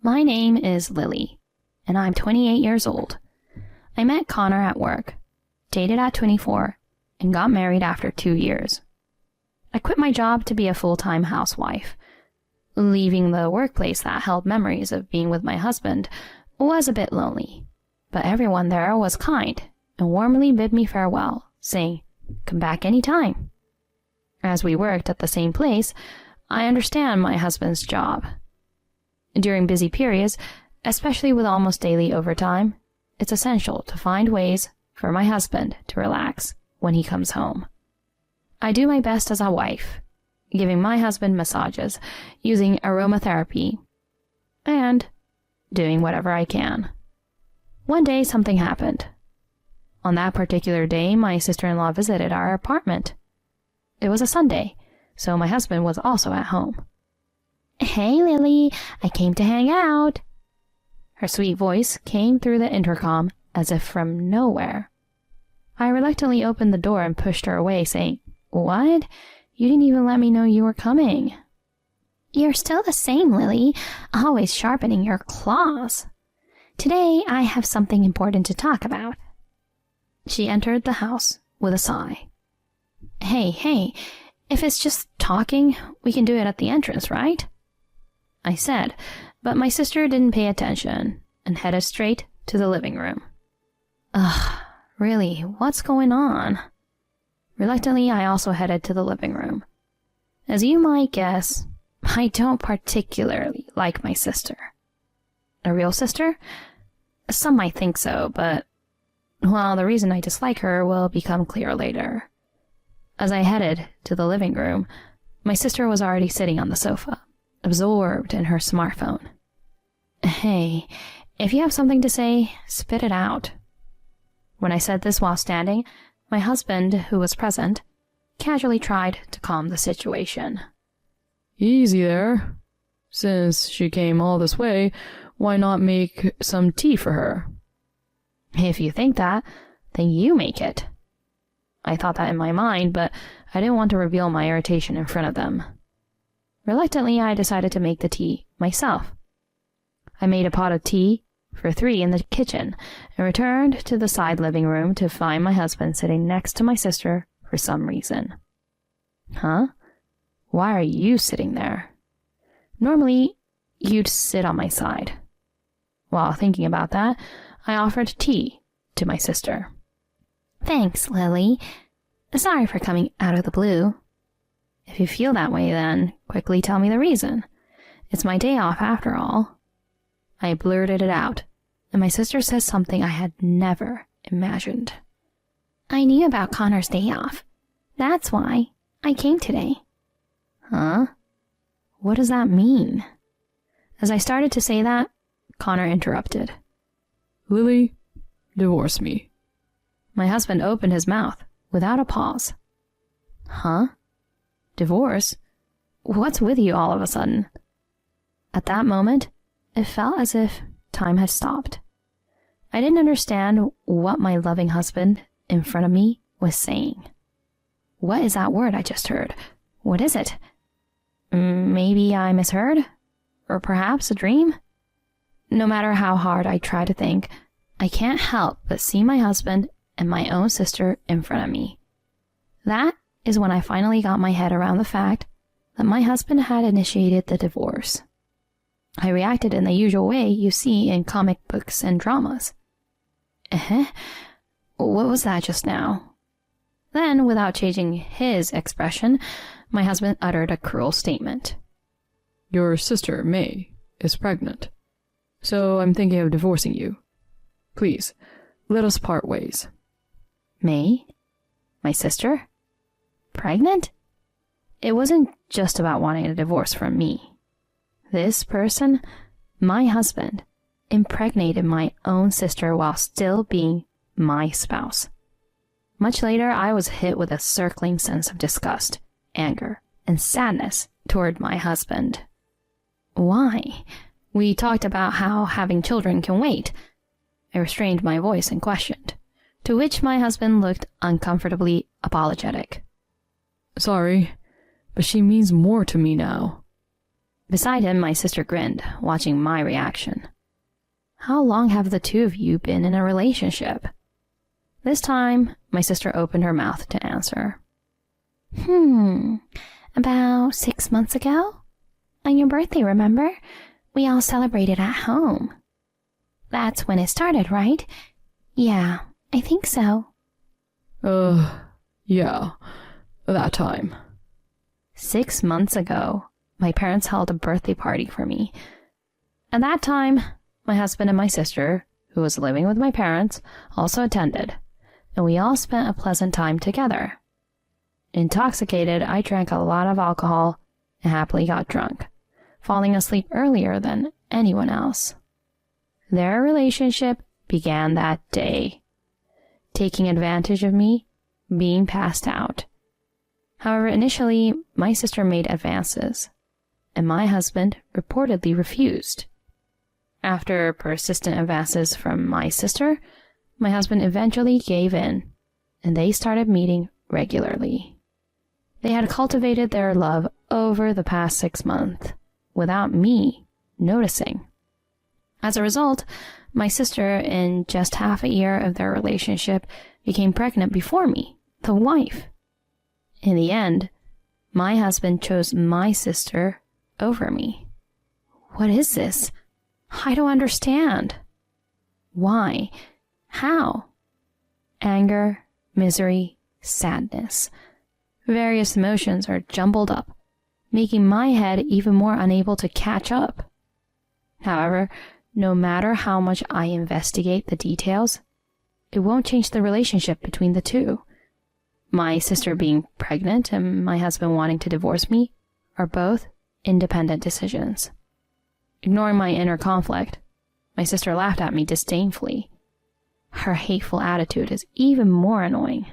My name is Lily, and I'm 28 years old. I met Connor at work, dated at 24, and got married after 2 years. I quit my job to be a full-time housewife. Leaving the workplace that held memories of being with my husband was a bit lonely, but everyone there was kind and warmly bid me farewell, saying, "Come back any time." As we worked at the same place, I understand my husband's job. During busy periods, especially with almost daily overtime, it's essential to find ways for my husband to relax when he comes home. I do my best as a wife, giving my husband massages, using aromatherapy, and doing whatever I can. One day something happened. On that particular day, my sister-in-law visited our apartment. It was a Sunday, so my husband was also at home. "Hey, Lily, I came to hang out." Her sweet voice came through the intercom as if from nowhere. I reluctantly opened the door and pushed her away, saying, "What? You didn't even let me know you were coming." "You're still the same, Lily, always sharpening your claws. Today I have something important to talk about." She entered the house with a sigh. Hey, if it's just talking, we can do it at the entrance, right?" I said, but my sister didn't pay attention and headed straight to the living room. Ugh, really, what's going on? Reluctantly, I also headed to the living room. As you might guess, I don't particularly like my sister. A real sister? Some might think so, but, well, the reason I dislike her will become clear later. As I headed to the living room, my sister was already sitting on the sofa, absorbed in her smartphone. "Hey, if you have something to say, spit it out." When I said this while standing, my husband, who was present, casually tried to calm the situation. "Easy there. Since she came all this way, why not make some tea for her?" "If you think that, then you make it." I thought that in my mind, but I didn't want to reveal my irritation in front of them. Reluctantly, I decided to make the tea myself. I made a pot of tea for 3 in the kitchen and returned to the side living room to find my husband sitting next to my sister for some reason. "Huh? Why are you sitting there? Normally, you'd sit on my side." While thinking about that, I offered tea to my sister. "Thanks, Lily. Sorry for coming out of the blue." "If you feel that way, then quickly tell me the reason. It's my day off after all." I blurted it out, and my sister said something I had never imagined. "I knew about Connor's day off. That's why I came today." "Huh? What does that mean?" As I started to say that, Connor interrupted. "Lily, divorce me." My husband opened his mouth without a pause. "Huh? Divorce? What's with you all of a sudden?" At that moment, it felt as if time had stopped. I didn't understand what my loving husband in front of me was saying. What is that word I just heard? What is it? Maybe I misheard? Or perhaps a dream? No matter how hard I try to think, I can't help but see my husband and my own sister in front of me. That is when I finally got my head around the fact that my husband had initiated the divorce. I reacted in the usual way you see in comic books and dramas. What was that just now? Then, without changing his expression, my husband uttered a cruel statement. "Your sister, May, is pregnant. So I'm thinking of divorcing you. Please, let us part ways." May? My sister? Pregnant? It wasn't just about wanting a divorce from me. This person, my husband, impregnated my own sister while still being my spouse. Much later, I was hit with a circling sense of disgust, anger, and sadness toward my husband. Why? We talked about how having children can wait. I restrained my voice and questioned, to which my husband looked uncomfortably apologetic. "Sorry, but she means more to me now." Beside him, my sister grinned, watching my reaction. How long have the two of you been in a relationship? This time, my sister opened her mouth to answer. About 6 months ago? On your birthday, remember? We all celebrated at home. That's when it started, right? Yeah, I think so. Yeah, that time. 6 months ago, my parents held a birthday party for me. At that time, my husband and my sister, who was living with my parents, also attended, and we all spent a pleasant time together. Intoxicated, I drank a lot of alcohol and happily got drunk, falling asleep earlier than anyone else. Their relationship began that day, taking advantage of me being passed out. However, initially, my sister made advances, and my husband reportedly refused. After persistent advances from my sister, my husband eventually gave in, and they started meeting regularly. They had cultivated their love over the past 6 months, without me noticing. As a result, my sister, in just half a year of their relationship, became pregnant before me, the wife. In the end, my husband chose my sister over me. What is this? I don't understand. Why? How? Anger, misery, sadness. Various emotions are jumbled up, making my head even more unable to catch up. However, no matter how much I investigate the details, it won't change the relationship between the two. My sister being pregnant and my husband wanting to divorce me are both independent decisions. Ignoring my inner conflict, my sister laughed at me disdainfully. Her hateful attitude is even more annoying.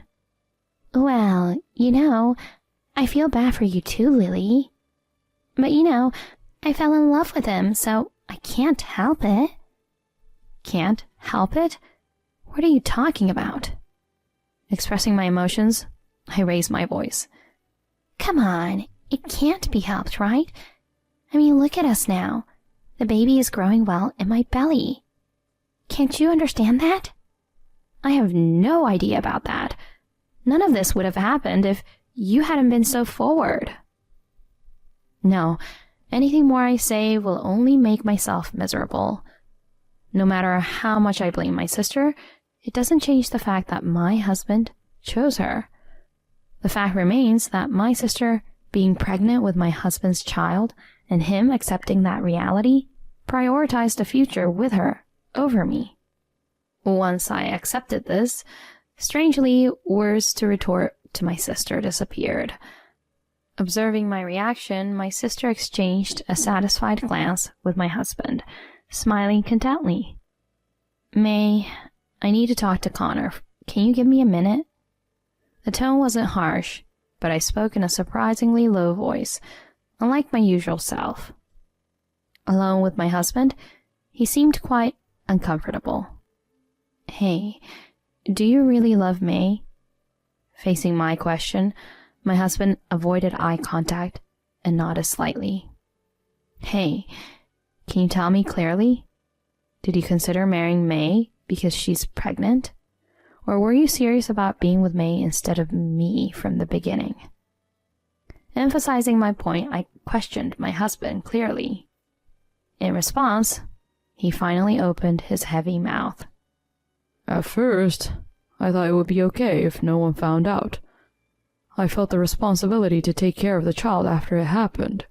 Well, I feel bad for you too, Lily. But I fell in love with him, so I can't help it. Can't help it? What are you talking about? Expressing my emotions, I raised my voice. Come on, it can't be helped, right? I mean, look at us now. The baby is growing well in my belly. Can't you understand that? I have no idea about that. None of this would have happened if you hadn't been so forward. No, anything more I say will only make myself miserable. No matter how much I blame my sister, it doesn't change the fact that my husband chose her. The fact remains that my sister being pregnant with my husband's child and him accepting that reality prioritized the future with her over me. Once I accepted this, strangely, words to retort to my sister disappeared. Observing my reaction, my sister exchanged a satisfied glance with my husband, smiling contently. May, I need to talk to Connor. Can you give me a minute? The tone wasn't harsh, but I spoke in a surprisingly low voice, unlike my usual self. Alone with my husband, he seemed quite uncomfortable. Hey, do you really love May? Facing my question, my husband avoided eye contact and nodded slightly. Hey, can you tell me clearly? Did you consider marrying May because she's pregnant? Or were you serious about being with May instead of me from the beginning? Emphasizing my point, I questioned my husband clearly. In response, he finally opened his heavy mouth. At first, I thought it would be okay if no one found out. I felt the responsibility to take care of the child after it happened.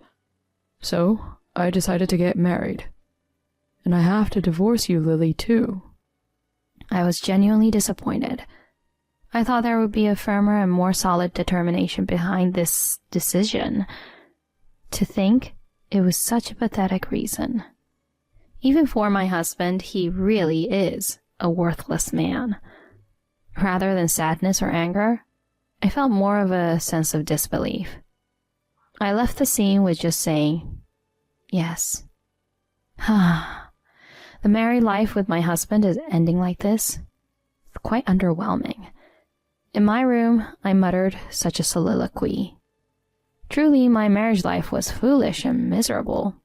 So, I decided to get married. And I have to divorce you, Lily, too. I was genuinely disappointed. I thought there would be a firmer and more solid determination behind this decision. To think it was such a pathetic reason. Even for my husband, he really is a worthless man. Rather than sadness or anger, I felt more of a sense of disbelief. I left the scene with just saying, yes. The married life with my husband is ending like this. It's quite underwhelming. In my room, I muttered such a soliloquy. Truly, my marriage life was foolish and miserable.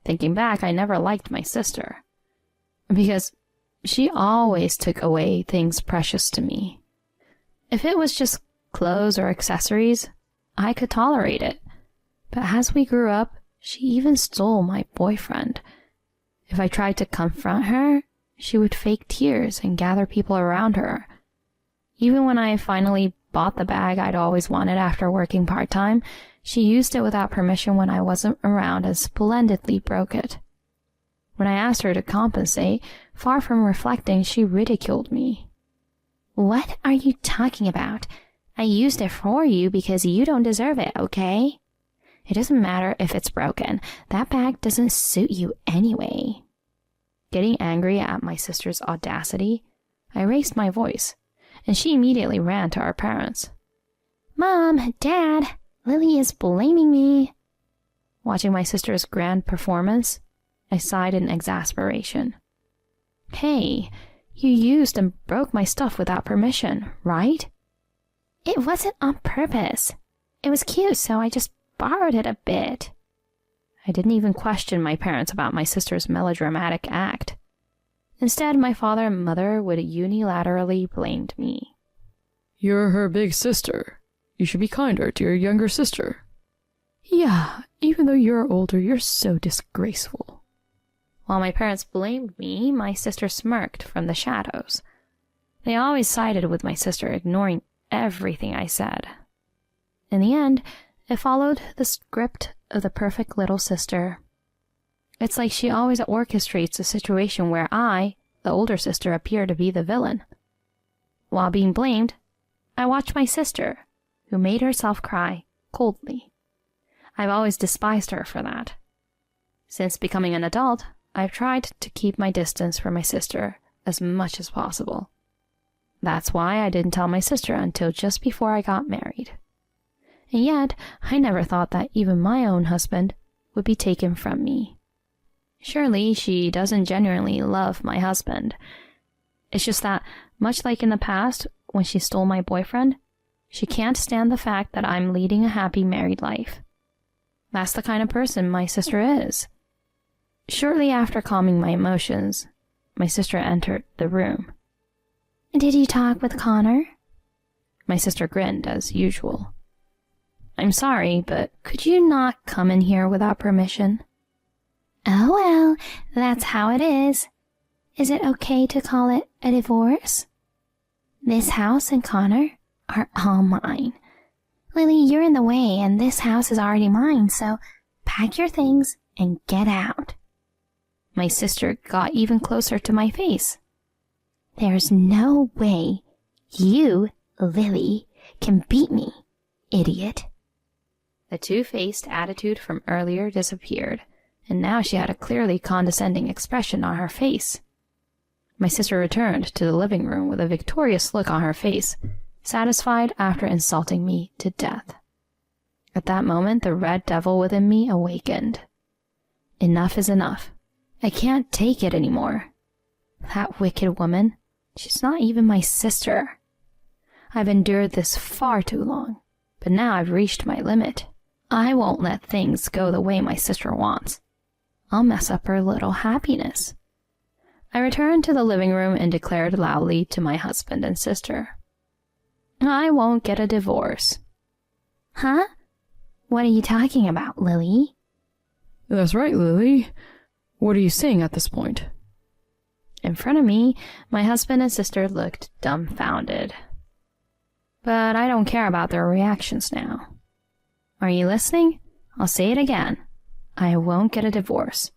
Thinking back, I never liked my sister, because she always took away things precious to me. If it was just clothes or accessories, I could tolerate it. But as we grew up, she even stole my boyfriend. If I tried to confront her, she would fake tears and gather people around her. Even when I finally bought the bag I'd always wanted after working part-time, she used it without permission when I wasn't around and splendidly broke it. When I asked her to compensate, far from reflecting, she ridiculed me. What are you talking about? I used it for you because you don't deserve it, okay? It doesn't matter if it's broken. That bag doesn't suit you anyway. Getting angry at my sister's audacity, I raised my voice, and she immediately ran to our parents. Mom, Dad, Lily is blaming me. Watching my sister's grand performance, I sighed in exasperation. Hey, you used and broke my stuff without permission, right? It wasn't on purpose. It was cute, so I just borrowed it a bit. I didn't even question my parents about my sister's melodramatic act. Instead, my father and mother would unilaterally blame me. You're her big sister. You should be kinder to your younger sister. Yeah, even though you're older, you're so disgraceful. While my parents blamed me, my sister smirked from the shadows. They always sided with my sister, ignoring everything I said. In the end, it followed the script of the perfect little sister. It's like she always orchestrates a situation where I, the older sister, appear to be the villain. While being blamed, I watched my sister, who made herself cry coldly. I've always despised her for that. Since becoming an adult, I've tried to keep my distance from my sister as much as possible. That's why I didn't tell my sister until just before I got married. And yet, I never thought that even my own husband would be taken from me. Surely she doesn't genuinely love my husband. It's just that, much like in the past, when she stole my boyfriend, she can't stand the fact that I'm leading a happy married life. That's the kind of person my sister is. Shortly after calming my emotions, my sister entered the room. Did you talk with Connor? My sister grinned as usual. I'm sorry, but could you not come in here without permission? Oh well, that's how it is. Is it okay to call it a divorce? This house and Connor are all mine. Lily, you're in the way and this house is already mine, so pack your things and get out. My sister got even closer to my face. There's no way you, Lily, can beat me, idiot. The two-faced attitude from earlier disappeared, and now she had a clearly condescending expression on her face. My sister returned to the living room with a victorious look on her face, satisfied after insulting me to death. At that moment, the red devil within me awakened. Enough is enough. I can't take it anymore. That wicked woman, she's not even my sister. I've endured this far too long, but now I've reached my limit. I won't let things go the way my sister wants. I'll mess up her little happiness. I returned to the living room and declared loudly to my husband and sister, I won't get a divorce. Huh? What are you talking about, Lily? That's right, Lily. What are you saying at this point? In front of me, my husband and sister looked dumbfounded. But I don't care about their reactions now. Are you listening? I'll say it again. I won't get a divorce.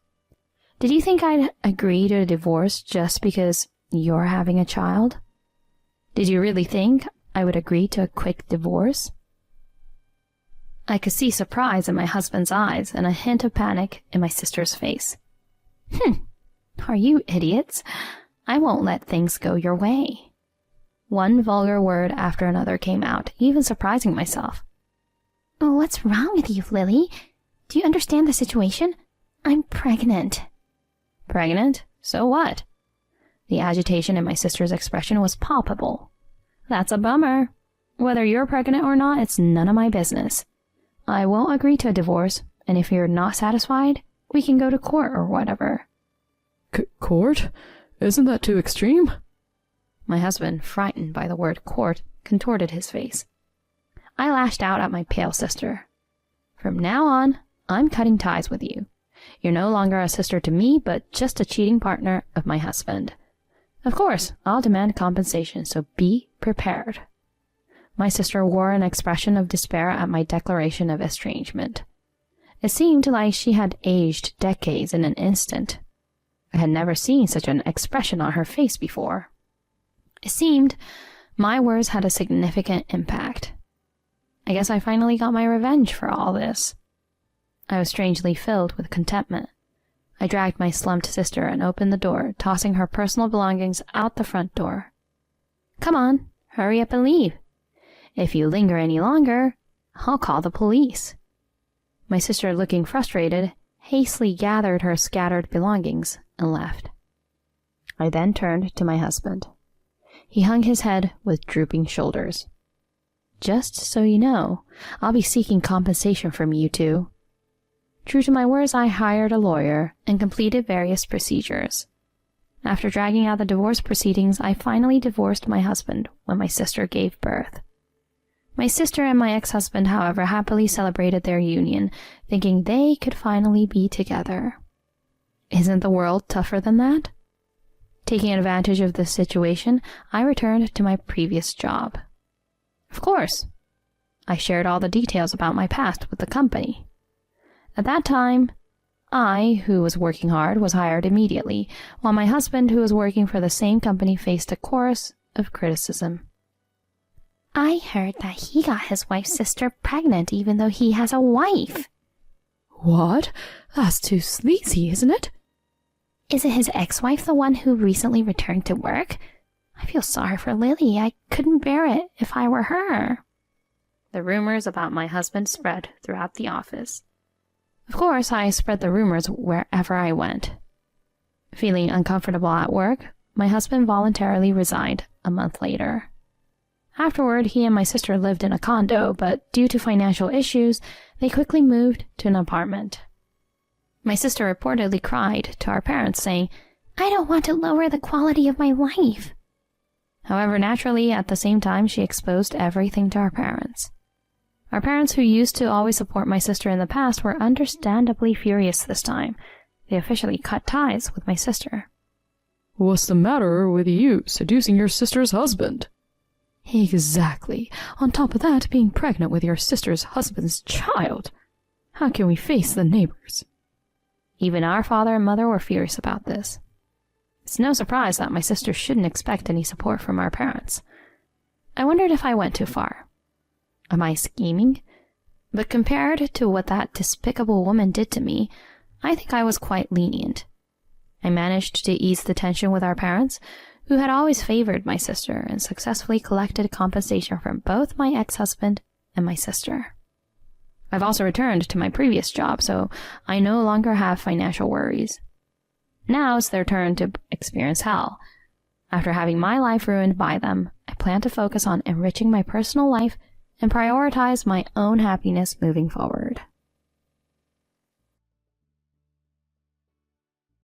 Did you think I'd agree to a divorce just because you're having a child? Did you really think I would agree to a quick divorce? I could see surprise in my husband's eyes and a hint of panic in my sister's face. Are you idiots? I won't let things go your way. One vulgar word after another came out, even surprising myself. Oh, what's wrong with you, Lily? Do you understand the situation? I'm pregnant. Pregnant? So what? The agitation in my sister's expression was palpable. That's a bummer. Whether you're pregnant or not, it's none of my business. I won't agree to a divorce, and if you're not satisfied, we can go to court or whatever. Court? Isn't that too extreme? My husband, frightened by the word court, contorted his face. I lashed out at my pale sister. From now on, I'm cutting ties with you. You're no longer a sister to me, but just a cheating partner of my husband. Of course, I'll demand compensation, so be prepared. My sister wore an expression of despair at my declaration of estrangement. It seemed like she had aged decades in an instant. I had never seen such an expression on her face before. It seemed my words had a significant impact. I guess I finally got my revenge for all this. I was strangely filled with contentment. I dragged my slumped sister and opened the door, tossing her personal belongings out the front door. Come on, hurry up and leave. If you linger any longer, I'll call the police. My sister, looking frustrated, hastily gathered her scattered belongings and left. I then turned to my husband. He hung his head with drooping shoulders. Just so you know, I'll be seeking compensation from you two. True to my words, I hired a lawyer and completed various procedures. After dragging out the divorce proceedings, I finally divorced my husband when my sister gave birth. My sister and my ex-husband, however, happily celebrated their union, thinking they could finally be together. Isn't the world tougher than that? Taking advantage of this situation, I returned to my previous job. Of course, I shared all the details about my past with the company. At that time, I, who was working hard, was hired immediately, while my husband, who was working for the same company, faced a chorus of criticism. I heard that he got his wife's sister pregnant even though he has a wife. What? That's too sleazy, isn't it? Isn't his ex-wife the one who recently returned to work? I feel sorry for Lily. I couldn't bear it if I were her. The rumors about my husband spread throughout the office. Of course, I spread the rumors wherever I went. Feeling uncomfortable at work, my husband voluntarily resigned a month later. Afterward, he and my sister lived in a condo, but due to financial issues, they quickly moved to an apartment. My sister reportedly cried to our parents, saying, I don't want to lower the quality of my life. However, naturally, at the same time, she exposed everything to our parents. Our parents, who used to always support my sister in the past, were understandably furious this time. They officially cut ties with my sister. What's the matter with you seducing your sister's husband? Exactly. On top of that, being pregnant with your sister's husband's child. How can we face the neighbors? Even our father and mother were furious about this. It's no surprise that my sister shouldn't expect any support from our parents. I wondered if I went too far. Am I scheming? But compared to what that despicable woman did to me, I think I was quite lenient. I managed to ease the tension with our parents, who had always favored my sister, and successfully collected compensation from both my ex-husband and my sister. I've also returned to my previous job, so I no longer have financial worries. Now it's their turn to experience hell. After having my life ruined by them, I plan to focus on enriching my personal life and prioritize my own happiness moving forward.